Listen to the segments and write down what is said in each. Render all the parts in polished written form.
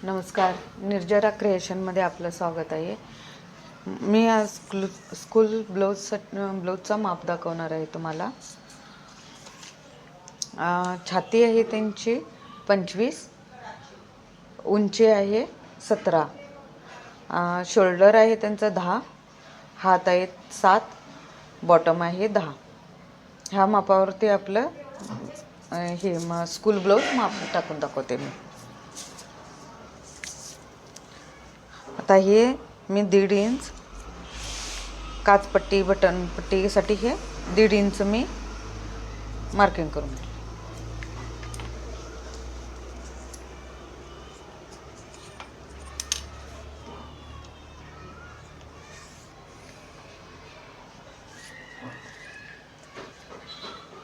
नमस्कार, निर्जरा क्रिएशनमध्ये आपलं स्वागत आहे. मी आज स्कूल ब्लाऊजचा माप दाखवणार आहे तुम्हाला. छाती आहे त्यांची 25, उंची आहे 17, शोल्डर आहे त्यांचा 10, हात आहेत 7, बॉटम आहे 10. ह्या मापावरती आपलं स्कूल ब्लाऊज माप टाकून दाखवते मी. आता हे मी 1.5 इंच काचपट्टी बटनपट्टीसाठी हे 1.5 इंच मी मार्किंग करून घेते.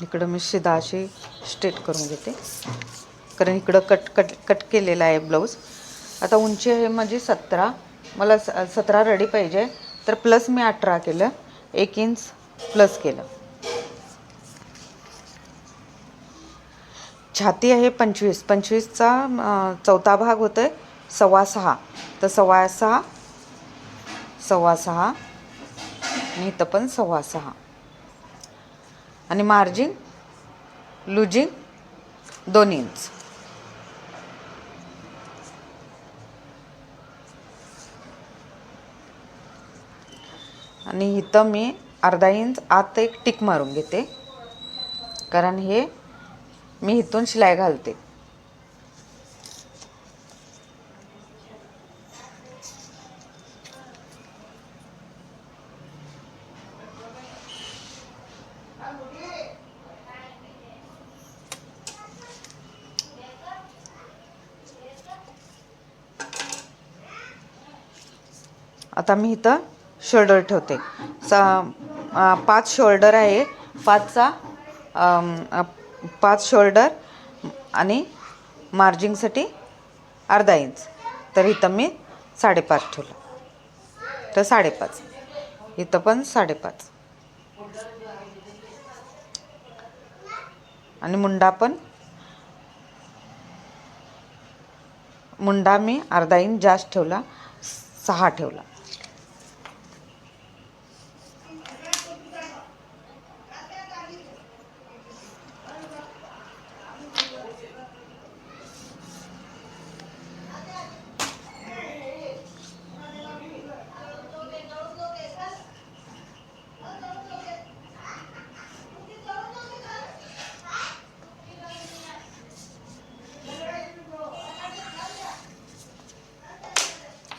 इकडं मी शिदा अशी स्ट्रेट करून घेते, कारण इकडं कट केलेला आहे ब्लाऊज. आता उंची आहे माझी 17, मला 17 रेडी पाहिजे, तर प्लस मी 18 केलं, 1 इंच प्लस केलं. छाती आहे 25, 25चा चौथा भाग होतो आहे 6.25, तर 6.25, 6.25 आणि इथं पण 6.25, आणि मार्जिन लुजिंग 2 इंच. आणि इथं मी अर्धा इंच आत एक टिक मारून घेते, कारण हे मी इथून शिलाई घालते. आता मी इथं शोल्डर ठेवते. 5 शोल्डर आहे, 5 शोल्डर आणि मार्जिंगसाठी अर्धा इंच, तर इथं मी 5.5 ठेवलं, तर 5.5. इथं पण 5.5. आणि मुंडा मी अर्धा इंच जास्त ठेवला, 6 ठेवला.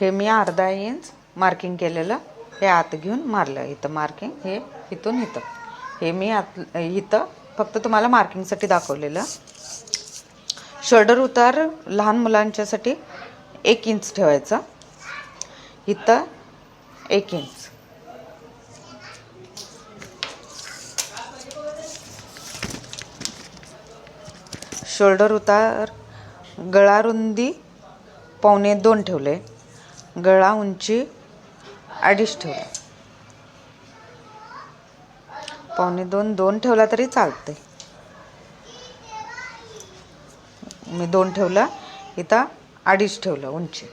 हे मी अर्धा इंच मार्किंग केलेलं हे आत घेऊन मारलं. इथं मार्किंग हे इथून इथं, हे मी इथं फक्त तुम्हाला मार्किंगसाठी दाखवलेलं. शोल्डर उतार लहान मुलांच्यासाठी 1 इंच ठेवायचा, इथं 1 इंच. शोल्डर उतार गळा रुंदी 1.25 ठेवले, गळा उंची 2.5 ठेवला. 2.25 ठेवला तरी चालते. मी 2 ठेवला, इथं 2.5 ठेवलं उंची.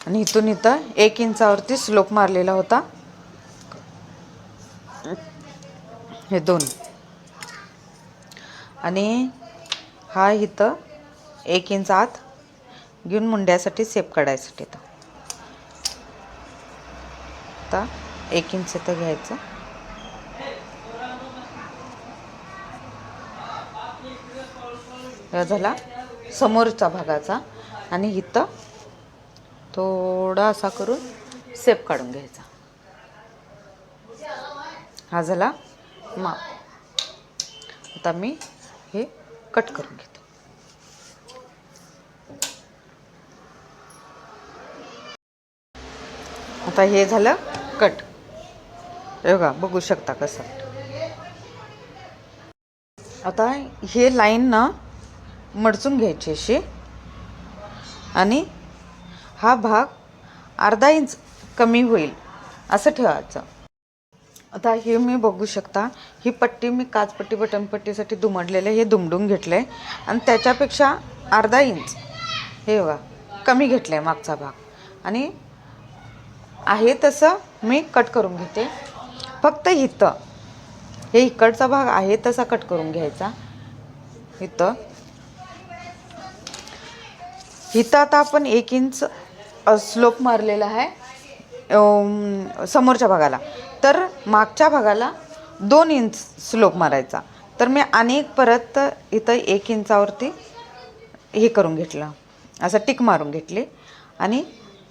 आणि इथून इथं 1 इंचावरती स्लोप मारलेला होता, हे 2. आणि हा इथं 1 इंच आत घेऊन मुंड्यासाठी सेप काढायसाठी आता 1 इंच इथं घ्यायचं. हा झाला समोरचा भागाचा, आणि इथं थोडा असा करून सेप काढून घ्यायचा. हा झाला माप. आता मी हे कट करून घेते. आता हे झालं कट. बघा, बघू शकता कसं. आता हे लाईन ना मडचून घ्यायची अशी, आणि हा भाग अर्धा इंच कमी होईल असं ठेवायचं. आता हे मी बघू शकता, ही पट्टी मी काचपट्टी बटनपट्टीसाठी दुमडलेलं हे दुमडून घेतलं आहे आणि त्याच्यापेक्षा अर्धा इंच हे बघा कमी घेतलं आहे मागचा भाग आणि आहे तसं मी कट करून घेते. फक्त इथं हे इकडचा भाग आहे तसा कट करून घ्यायचा. इथं आता आपण 1 इंच स्लोप मारलेला आहे समोरच्या भागाला, तर मागच्या भागाला 2 इंच स्लोप मारायचा. तर मी अनेक परत इथं 1 इंचावरती हे करून घेतलं, असं टिक मारून घेतली आणि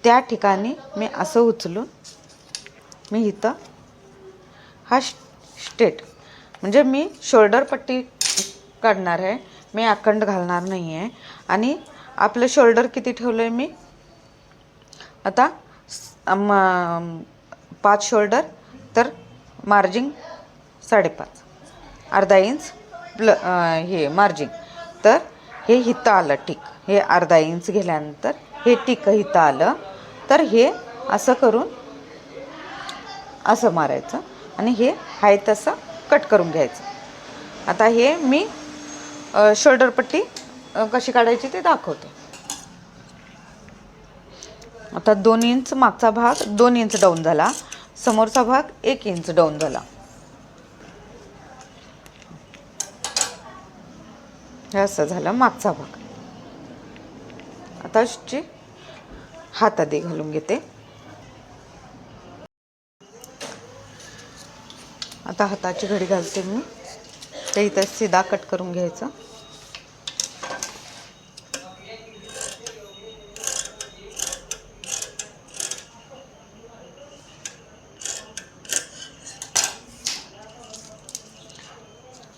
त्या ठिकाणी मी असं उचलून मी इथं हा स्ट्रेट म्हणजे मी शोल्डर पट्टी काढणार आहे, मी अखंड घालणार नाही आहे. आणि आपलं शोल्डर किती ठेवलं आहे मी आता 5 शोल्डर, तर मार्जिंग 5.5 अर्धा इंच हे मार्जिंग. तर हे इथं आलं टिक, हे अर्धा इंच गेल्यानंतर हे टिक इथं आलं. तर हे असं करून असं मारायचं आणि हे आहे तसं कट करून घ्यायचं. आता हे मी शोल्डर पट्टी कशी काढायची ते दाखवते. आता 2 इंच मागचा भाग 2 इंच डाऊन झाला, समोरचा भाग 1 इंच डाऊन झाला. हे असं झालं मागचा भाग. आता हात आधी घालून घेते. आता हाताची घडी घालते मी, ते इथं सीधा कट करून घ्यायचं.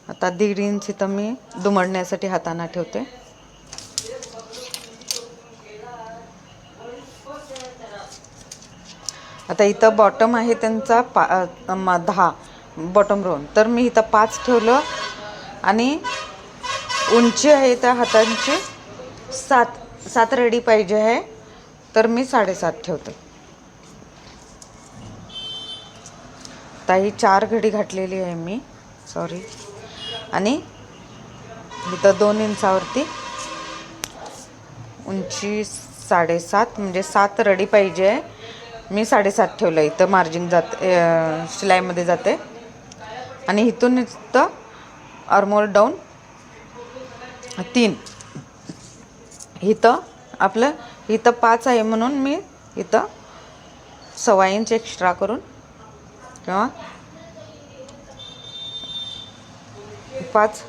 आता 1.5 इंच इथं मी दुमडण्यासाठी हाताना ठेवते. आता इथं बॉटम आहे त्यांचा 10 बॉटम राऊंड, तर मी इथं 5 ठेवलं आणि उंची आहे त्या हातांची 7 रेडी पाहिजे आहे, तर मी 7.5 ठेवते. आता ही 4 घडी घातलेली आहे मी, सॉरी. आणि इथं 2 इंचावरती उंची 7.5 म्हणजे 7 रेडी पाहिजे आहे, मी 7.5 ठेवलं. इथं मार्जिंग शिलाईमध्ये जाते आणि इथून इथं आर्महोल डाऊन 3. इथं आपलं इथं 5 आहे म्हणून मी इथं 1.25 इंच एक्स्ट्रा करून किंवा 5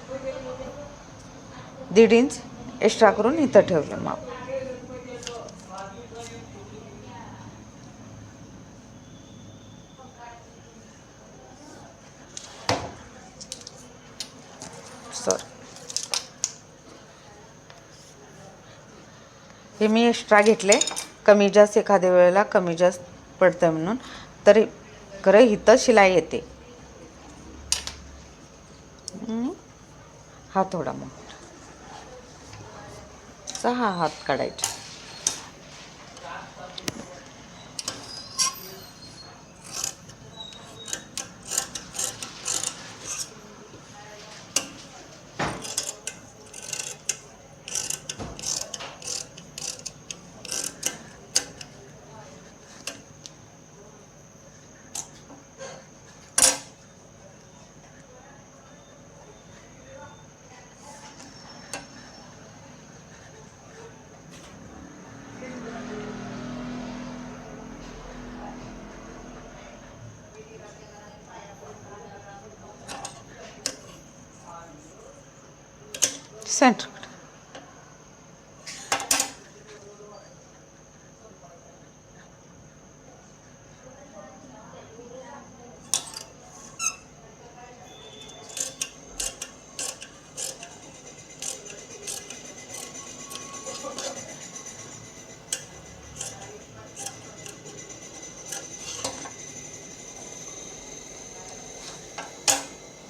1.5 इंच एक्स्ट्रा करून इथं ठेवलं माप. हे मी एक्स्ट्रा घेतले, कमी जास्त एखाद्या वेळेला कमी जास्त पडतं म्हणून. तर खरं इथं शिलाई येते. हा थोडा मोठा 6 हात काढायचे. सेंटर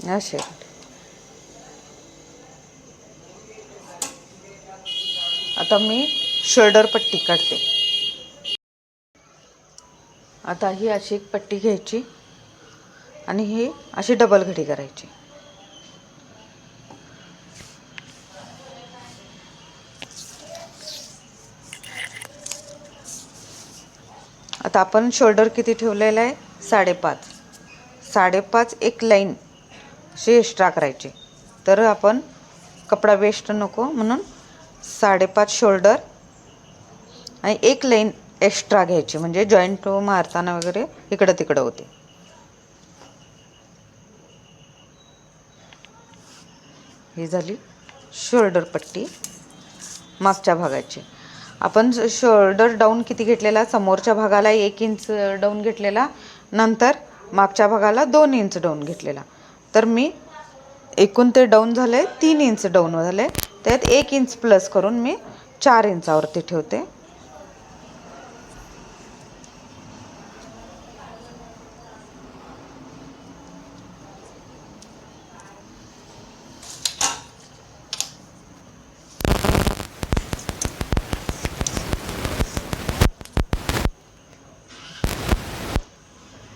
असे. आता मी शोल्डर पट्टी काढते. आता ही अशी एक पट्टी घ्यायची आणि हे अशी डबल घडी करायची. आता आपण शोल्डर किती ठेवलेला आहे? 5.5. 5.5 एक लाईन अशी एक्स्ट्रा करायची. तर आपण कपडा वेस्ट नको म्हणून 5.5 शोल्डर आणि एक लाईन एक्स्ट्रा घ्यायची, म्हणजे जॉईंट मारताना वगैरे इकडं तिकडं होते. ही झाली शोल्डर पट्टी मागच्या भागाची. आपण शोल्डर डाऊन किती घेतलेला? समोरच्या भागाला 1 इंच डाऊन घेतलेला, नंतर मागच्या भागाला 2 इंच डाऊन घेतलेला. तर मी एकूण ते डाऊन झाले 3 इंच डाऊन झाले. त्यात 1 इंच प्लस करून मी 4 इंचावरती ठेवते.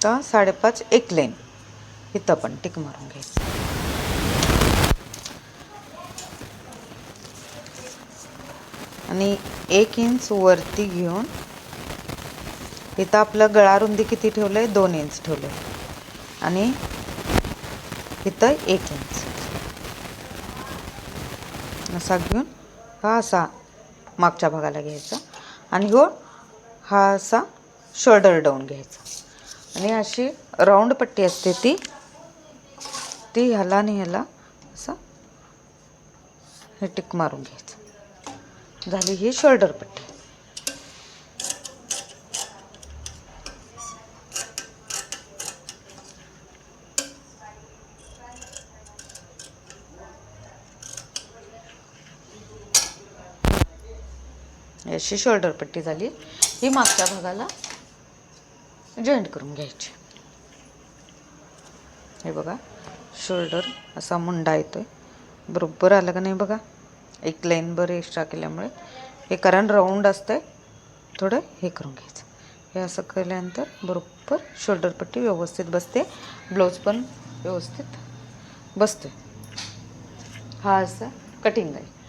तर 5.5 एक लाईन इथं पण टिक मारून घ्यायचं. आणि 1 इंच वरती घेऊन इथं आपलं गळा रुंदी किती ठेवलं आहे? 2 इंच ठेवलं आहे. आणि इथं 1 इंच असा घेऊन हा असा मागच्या भागाला घ्यायचा आणि हा असा शोल्डर डाऊन घ्यायचा. आणि अशी राऊंड पट्टी असते ती ह्याला आणि ह्याला असं हे टिक मारून घ्यायचं. झाली ही शोल्डर पट्टी. अशी शोल्डर पट्टी झाली. ही मागच्या भागाला जॉईंट करून घ्यायची. हे बघा शोल्डर असा मुंडा येतोय, बरोबर आलं का नाही बघा. एक लाईन बर एक्स्ट्रा केल्यामुळे हे, कारण राऊंड असतंय थोडं हे करून घ्यायचं. हे असं केल्यानंतर बरोबर शोल्डर पट्टी व्यवस्थित बसते, ब्लाऊज पण व्यवस्थित बसतोय. हा असा कटिंग आहे.